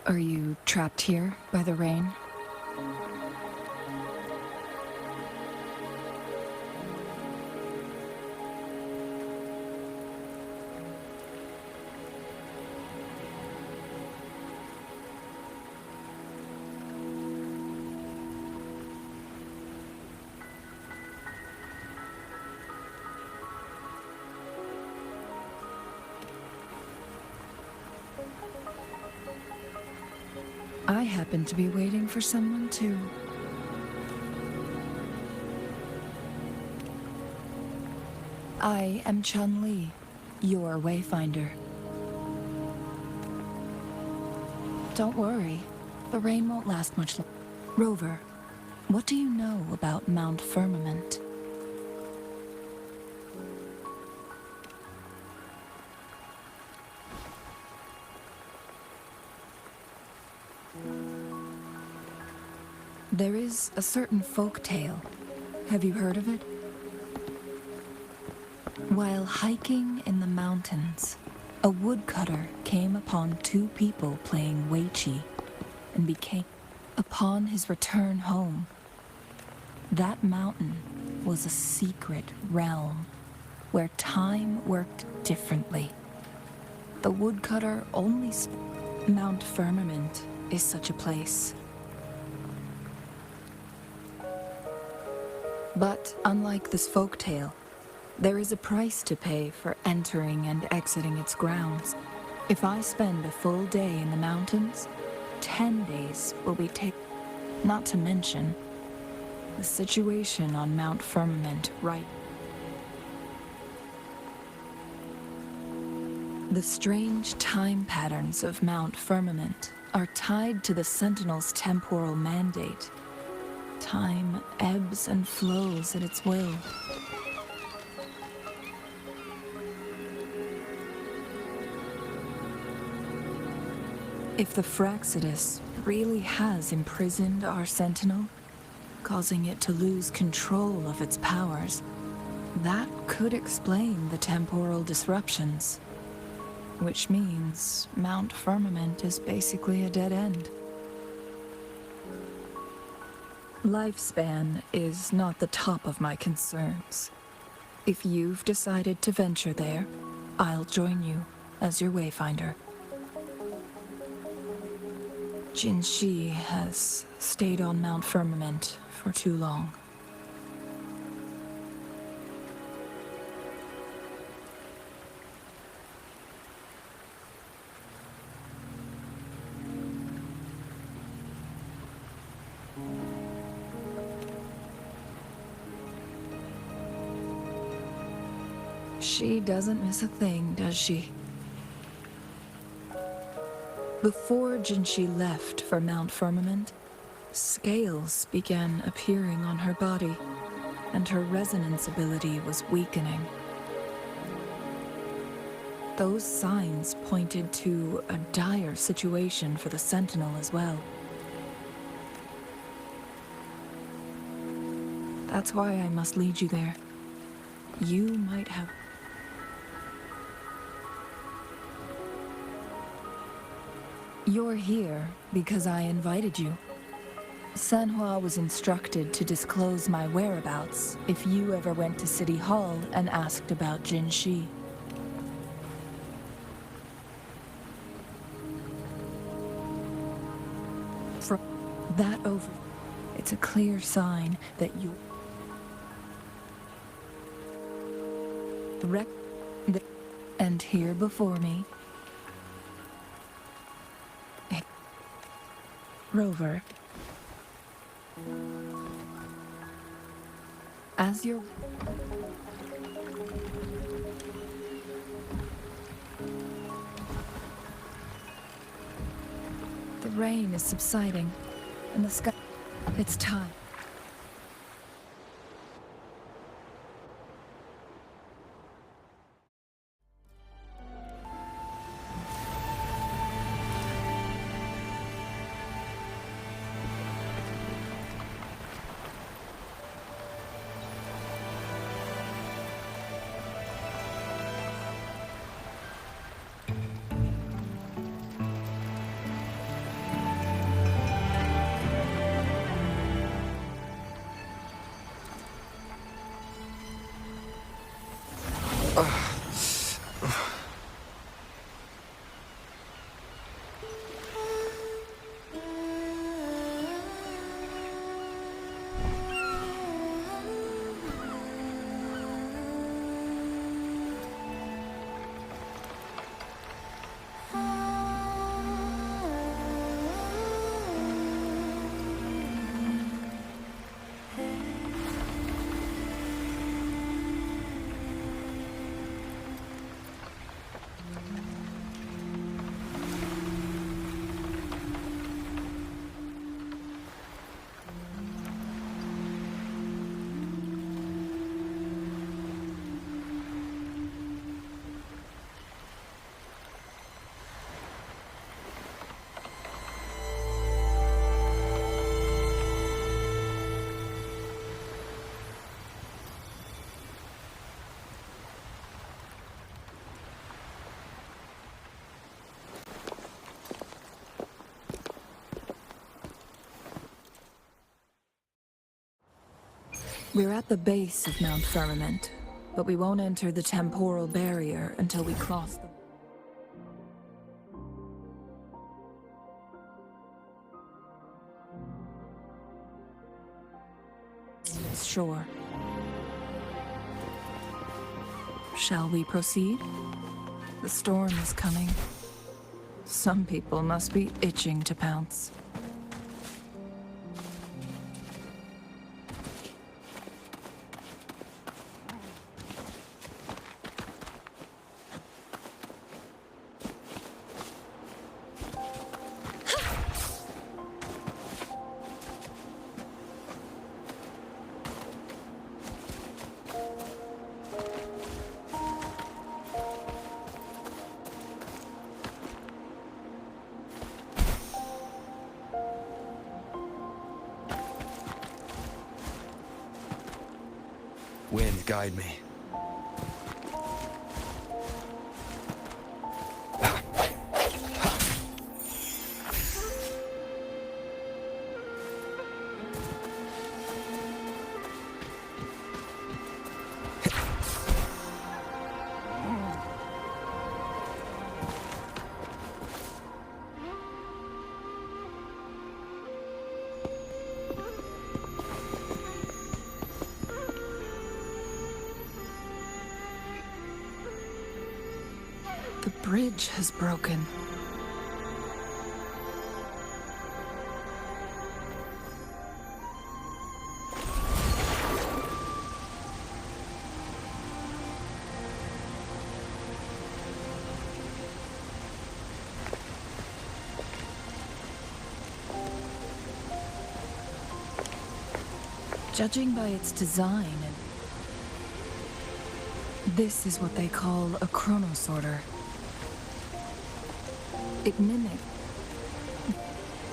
Are you trapped here by the rain? I happen to be waiting for someone too. I am Chun-Li, your wayfinder. Don't worry, the rain won't last much longer. Rover, what do you know about Mount Firmament? There is a certain folk tale. Have you heard of it? While hiking in the mountains, a woodcutter came upon two people playing Weiqi and became... Upon his return home, that mountain was a secret realm where time worked differently. The woodcutter only... Mount Firmament is such a place. But unlike this folktale, there is a price to pay for entering and exiting its grounds. If I spend a full day in the mountains, 10 days will be taken. Not to mention the situation on Mount Firmament right. The strange time patterns of Mount Firmament are tied to the Sentinel's temporal mandate. Time ebbs and flows at its will. If the Fraxidus really has imprisoned our Sentinel, causing it to lose control of its powers, that could explain the temporal disruptions. Which means Mount Firmament is basically a dead end. Lifespan is not the top of my concerns. If you've decided to venture there, I'll join you as your wayfinder. Jinshi has stayed on Mount Firmament for too long. She doesn't miss a thing, does she? Before Jinshi left for Mount Firmament, scales began appearing on her body, and her resonance ability was weakening. Those signs pointed to a dire situation for the Sentinel as well. That's why I must lead you there. You might have... You're here because I invited you. Sanhua was instructed to disclose my whereabouts if you ever went to City Hall and asked about Jinshi. From that over, it's a clear sign that you... And here before me, Rover. As your... The rain is subsiding, and the sky... It's time. We're at the base of Mount Firmament, but we won't enter the temporal barrier until we cross the shore. Shall we proceed? The storm is coming. Some people must be itching to pounce. Wind, guide me. The bridge has broken. Judging by its design, this is what they call a chronosorter. It mimics,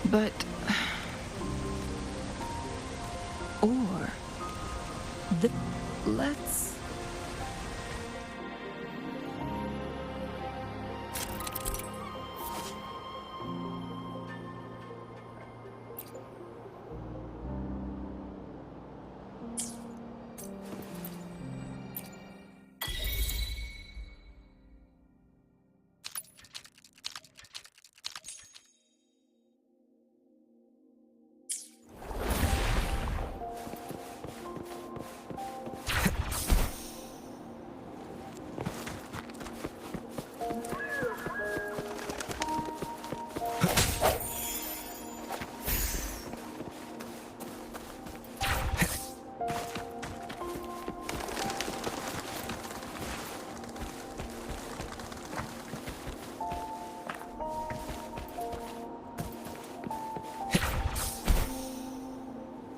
but, or, let's,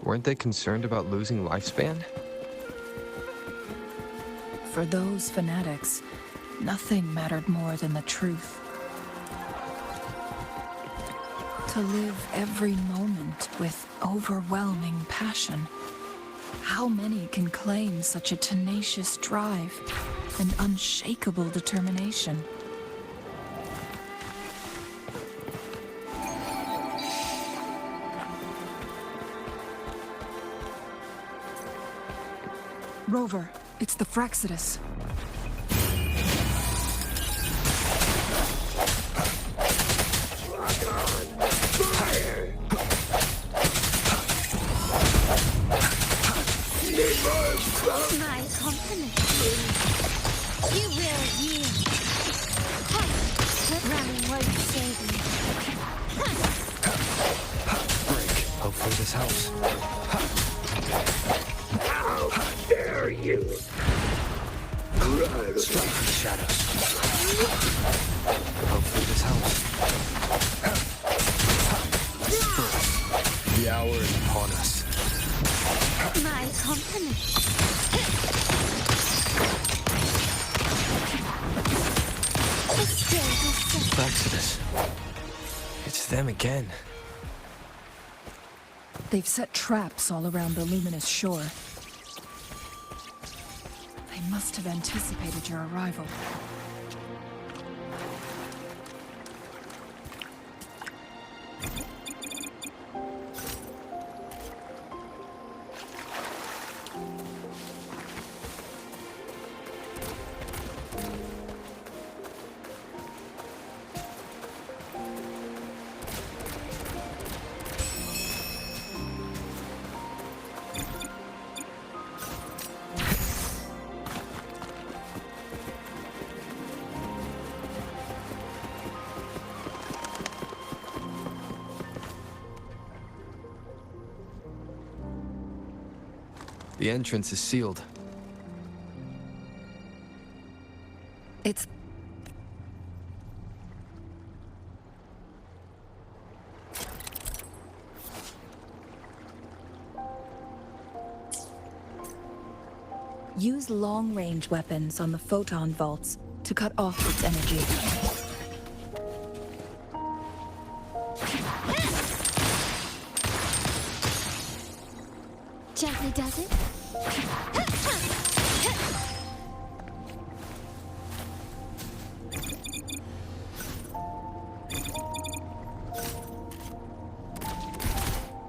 Weren't they concerned about losing lifespan? for those fanatics, nothing mattered more than the truth. To live every moment with overwhelming passion. How many can claim such a tenacious drive and unshakable determination? Rover, it's the Frexidus. this house. How dare you! Strike for the shadows. Hopefully this helps. The hour is upon us. My company. Back to this. It's them again. They've set traps all around the luminous shore. They must have anticipated your arrival. The entrance is sealed. It's... Use long-range weapons on the photon vaults to cut off its energy. Gently does it?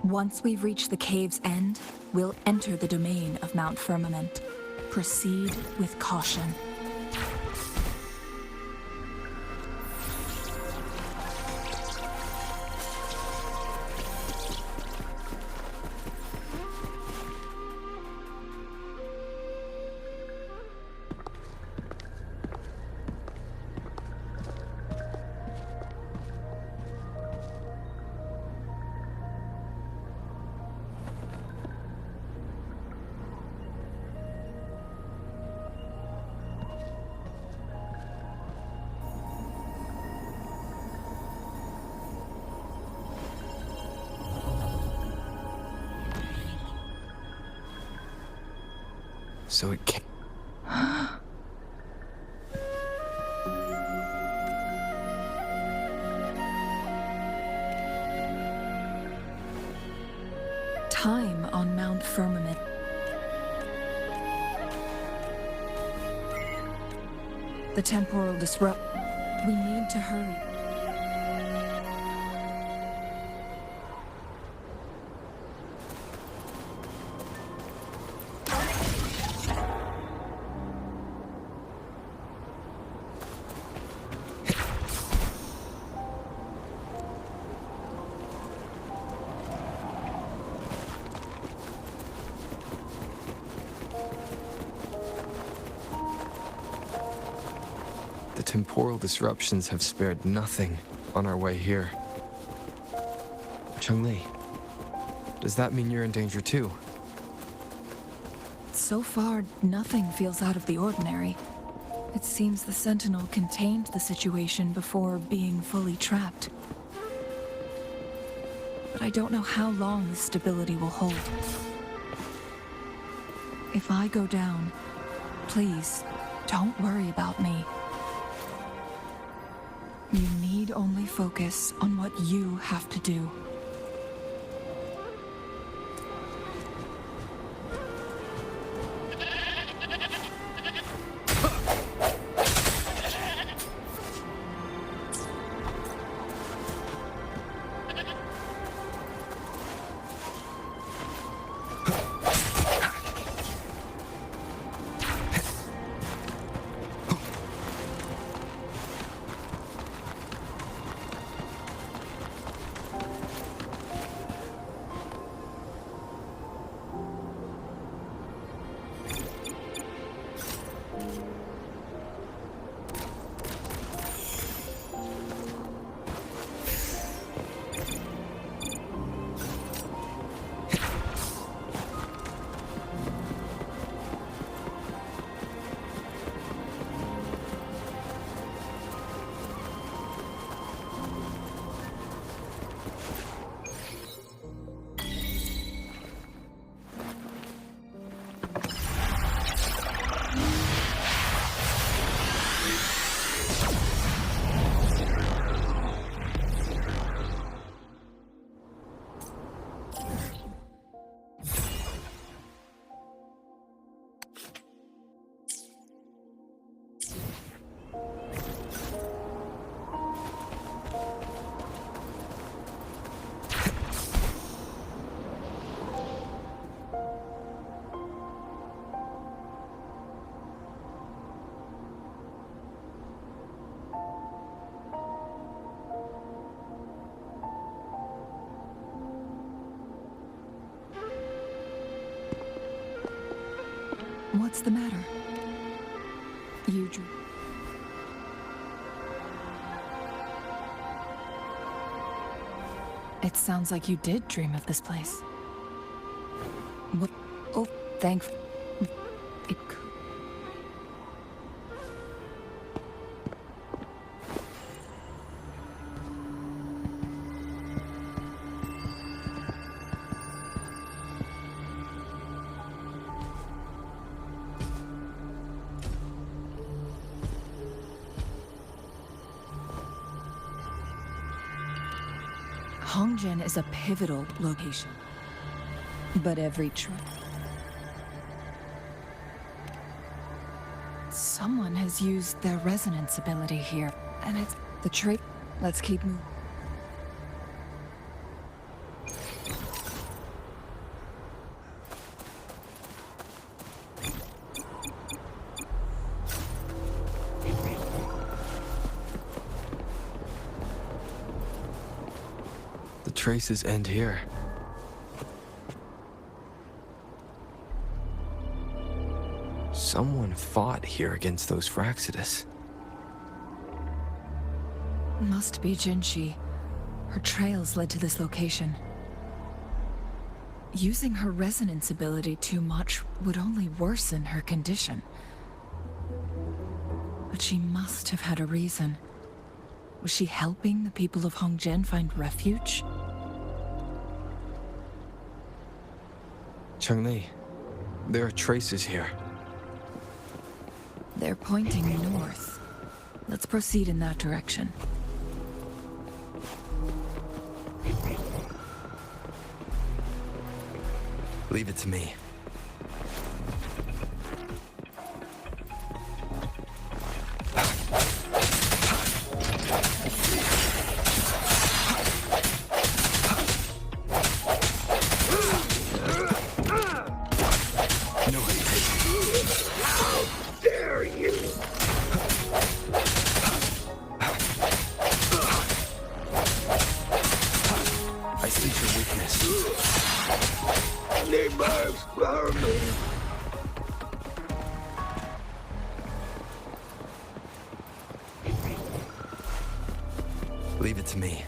Once we've reached the cave's end, we'll enter the domain of Mount Firmament. Proceed with caution. So it can't. Time on Mount Firmament. The temporal disrupt. We need to hurry. The temporal disruptions have spared nothing on our way here. Chun-Li, does that mean you're in danger too? So far, nothing feels out of the ordinary. It seems the Sentinel contained the situation before being fully trapped. But I don't know how long this stability will hold. If I go down, please, don't worry about me. You need only focus on what you have to do. What's the matter? You It sounds like you did dream of this place. What? Oh, thankfully. It could. Hongjian is a pivotal location. But every trip... Someone has used their resonance ability here, and it's the trait. Let's keep moving. The traces end here. Someone fought here against those Fraxidus. Must be Jinshi. Her trails led to this location. Using her resonance ability too much would only worsen her condition. But she must have had a reason. Was she helping the people of Hongjian find refuge? Changli, there are traces here. They're pointing north. Let's proceed in that direction. Leave it to me. No hesitation. How dare you! I sense your weakness. They must burn me! Leave it to me.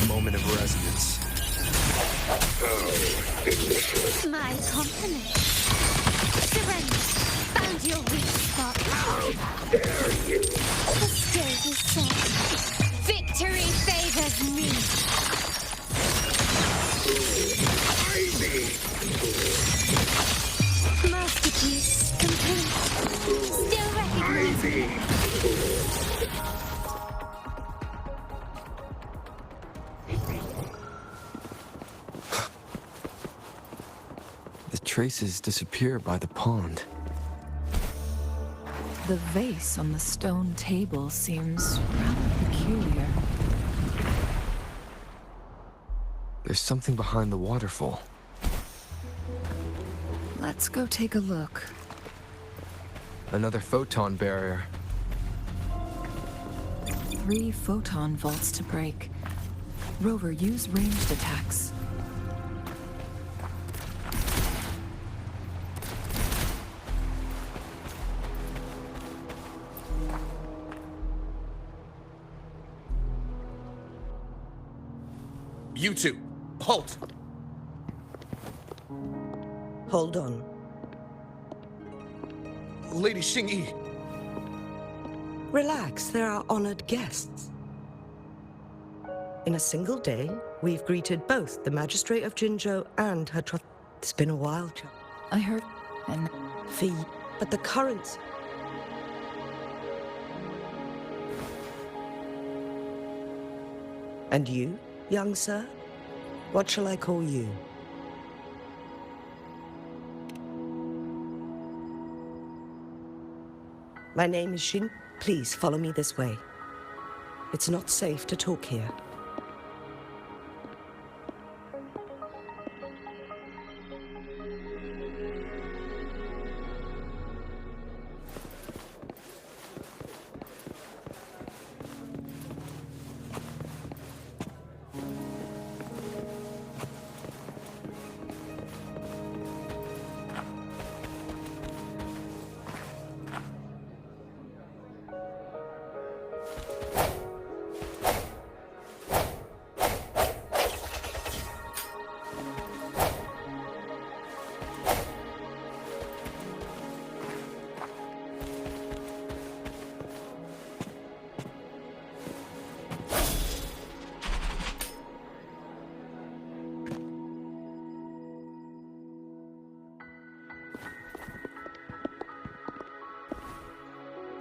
Moment of resonance. My company. Surrender. Found your weak spot. How dare you! The stage is set. Victory favors me. Ivy! Masterpiece complete. Still recognized. Ivy! The traces disappear by the pond. The vase on the stone table seems rather peculiar. There's something behind the waterfall. Let's go take a look. Another photon barrier. 3 photon vaults to break. Rover, use ranged attacks. You two, halt! Hold on. Lady Xingyi, Relax, they're our honored guests. In a single day, we've greeted both the Magistrate of Jinzhou and her trust. It's been a while, John. I heard... and... Fee, but the currents... And you, young sir? What shall I call you? My name is Shin. Please follow me this way. It's not safe to talk here.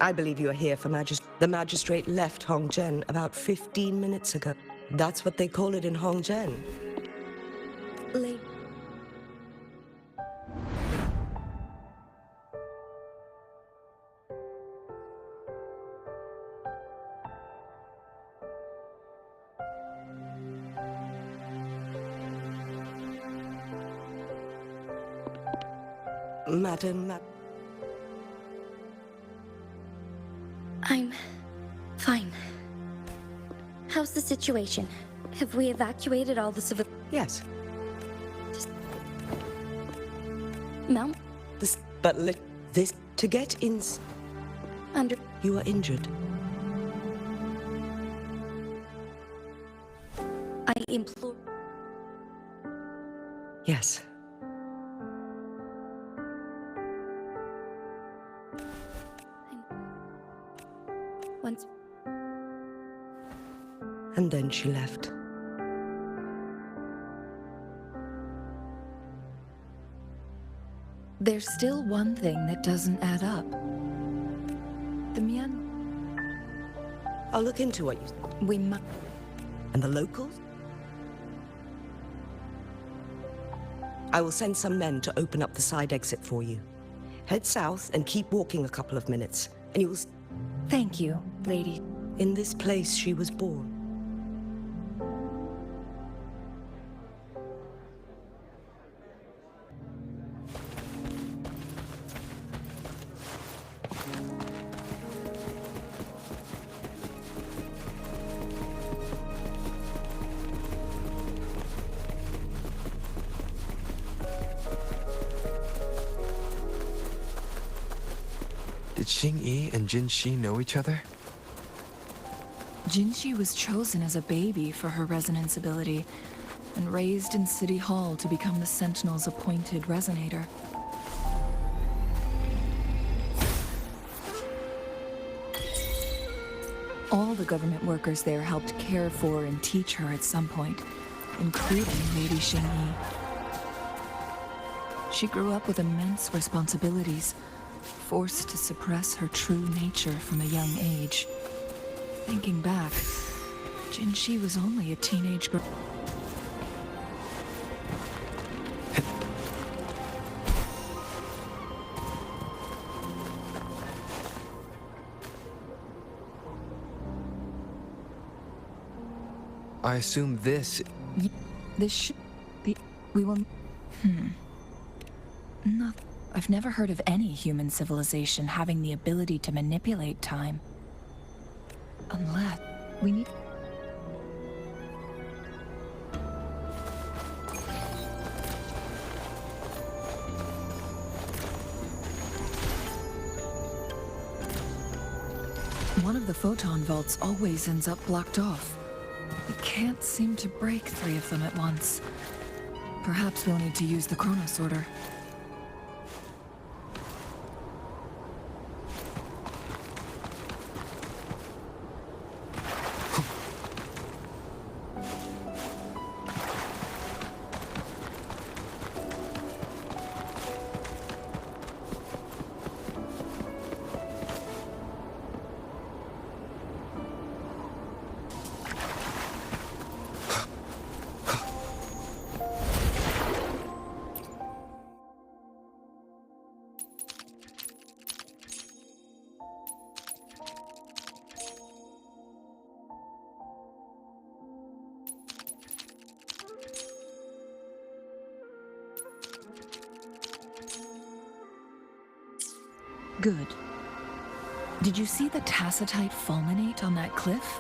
I believe you are here for The magistrate left Hongzhen about 15 minutes ago. That's what they call it in Hongzhen. Late. Madam, I'm fine. How's the situation? Have we evacuated all the civil... yes. Mount? This to get in. Under... You are injured. I implore... Yes. Once... And then she left. There's still one thing that doesn't add up. The Mian... I'll look into what you... We must... And the locals? I will send some men to open up the side exit for you. Head south and keep walking a couple of minutes, and you will... Thank you, lady. In this place she was born. Did Xing-Yi and Jin-Shi know each other? Jinshi was chosen as a baby for her resonance ability and raised in City Hall to become the Sentinel's appointed resonator. All the government workers there helped care for and teach her at some point, including Lady Xing-Yi. She grew up with immense responsibilities, forced to suppress her true nature from a young age. Thinking back, Jinshi was only a teenage girl. I assume this... This should be... We will... Not... I've never heard of any human civilization having the ability to manipulate time. Unless... We need... One of the photon vaults always ends up blocked off. We can't seem to break 3 of them at once. Perhaps we'll need to use the chrono sorter. Good. Did you see the tacitite fulminate on that cliff?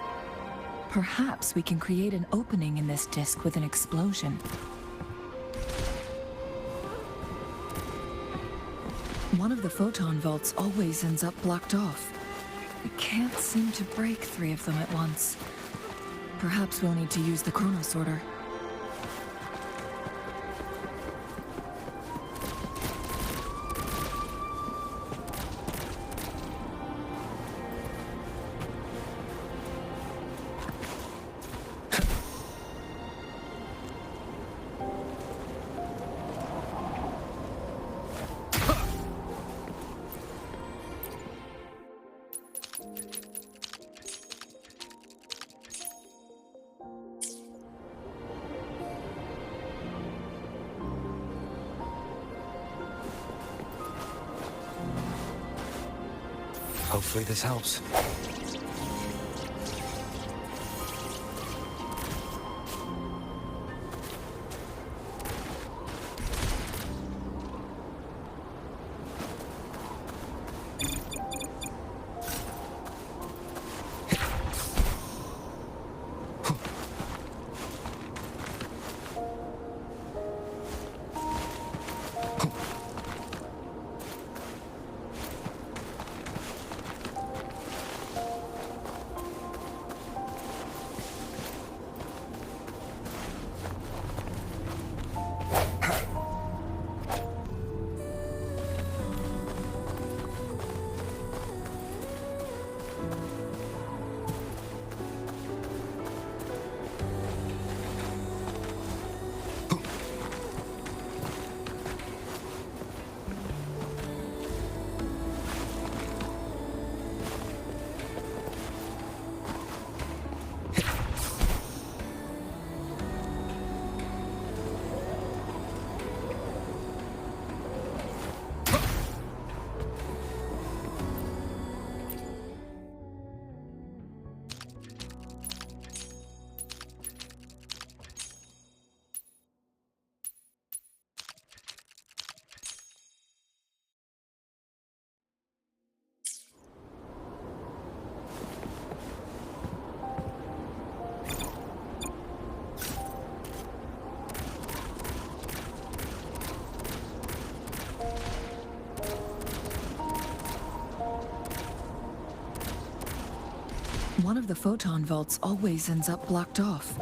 Perhaps we can create an opening in this disk with an explosion. One of the photon vaults always ends up blocked off. We can't seem to break 3 of them at once. Perhaps we'll need to use the chrono sorter. Hopefully this helps. One of the photon vaults always ends up blocked off.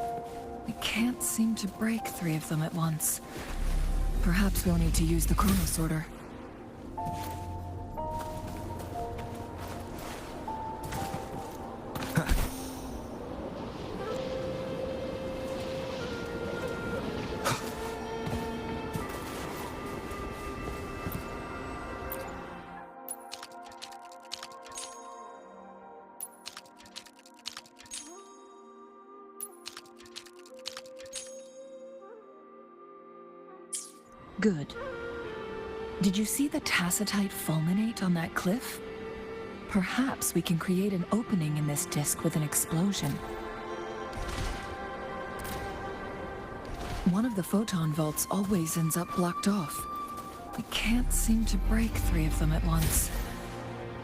I can't seem to break 3 of them at once. Perhaps we'll need to use the chrono sorter. Good. Did you see the tacitite fulminate on that cliff? Perhaps we can create an opening in this disk with an explosion. One of the photon vaults always ends up blocked off. I can't seem to break 3 of them at once.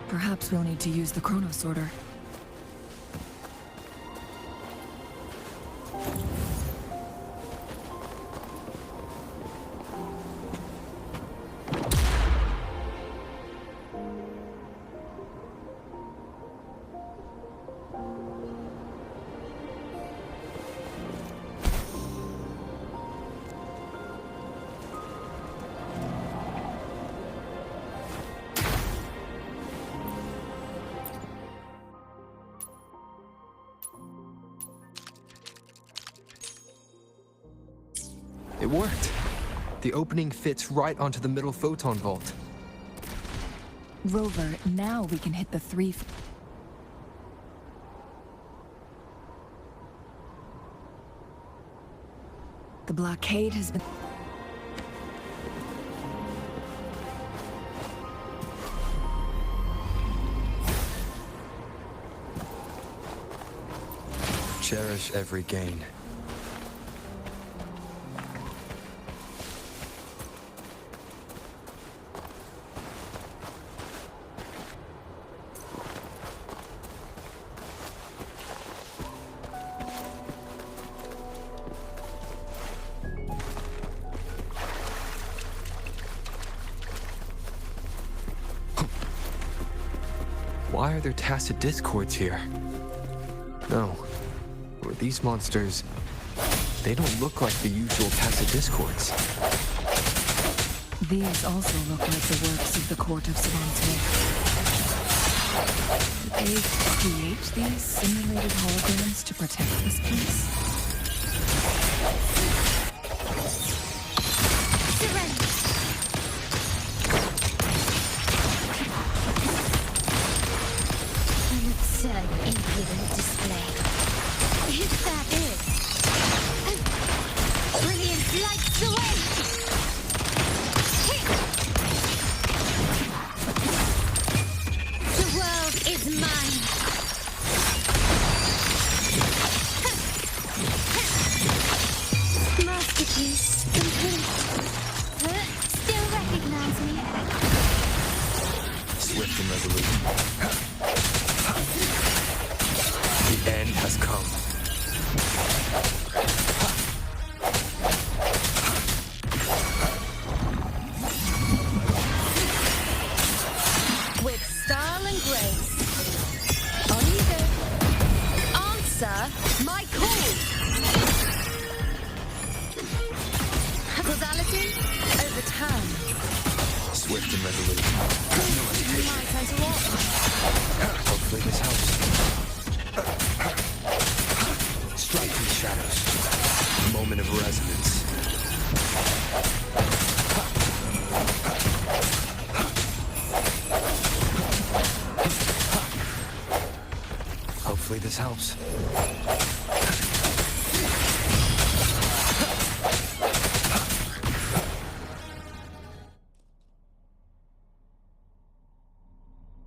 Perhaps we'll need to use the chrono sorter. It worked. The opening fits right onto the middle photon vault. Rover, now we can hit the 3... The blockade has been... Cherish every gain. Why are there tacit discords here? No. Or these monsters... They don't look like the usual tacit discords. These also look like the works of the court of Savante. Did they create these simulated holograms to protect this place? Surrender! An absurd, impudent display. If that is... Brilliant lights the way! The world Piece complete. Still recognize me? Swift and resolute. The end has come. With style and grace. On you go. Answer my call. Causality overturned. Swift and resolute. My turn to walk. Hopefully this helps. Strike through shadows. Moment of resonance. Hopefully this helps.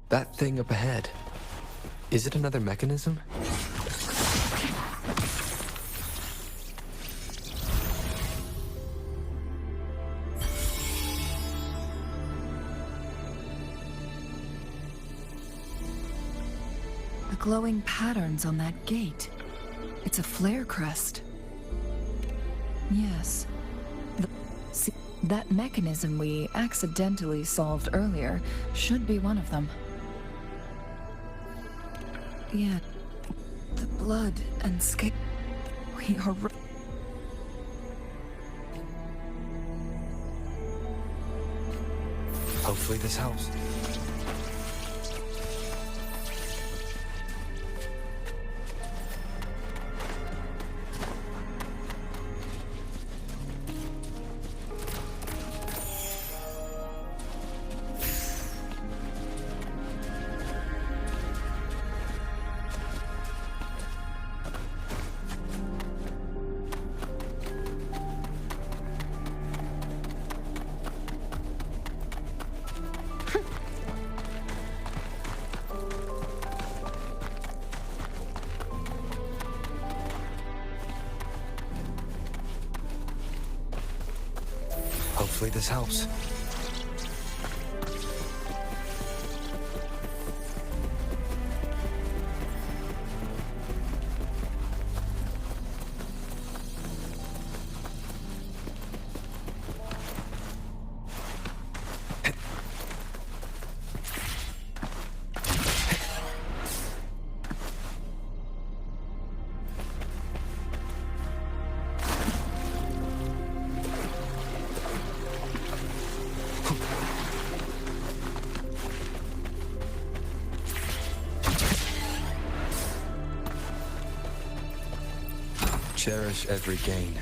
That thing up ahead. Is it another mechanism? The glowing patterns on that gate. It's a flare crest. Yes. See, that mechanism we accidentally solved earlier should be one of them. Yeah. The blood and scale. We are... Hopefully this helps. Hopefully this helps. Cherish every gain.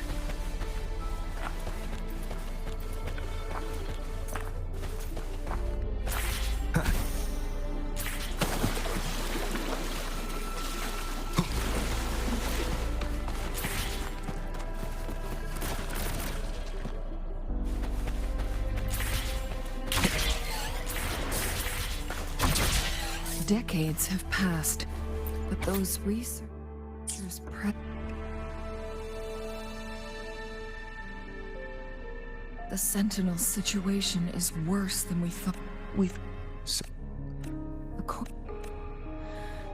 Decades have passed, but those researchers... The Sentinel situation is worse than we thought.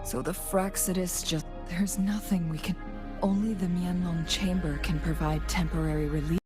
So the Fraxidus just... There's nothing we can... Only the Mianlong chamber can provide temporary relief.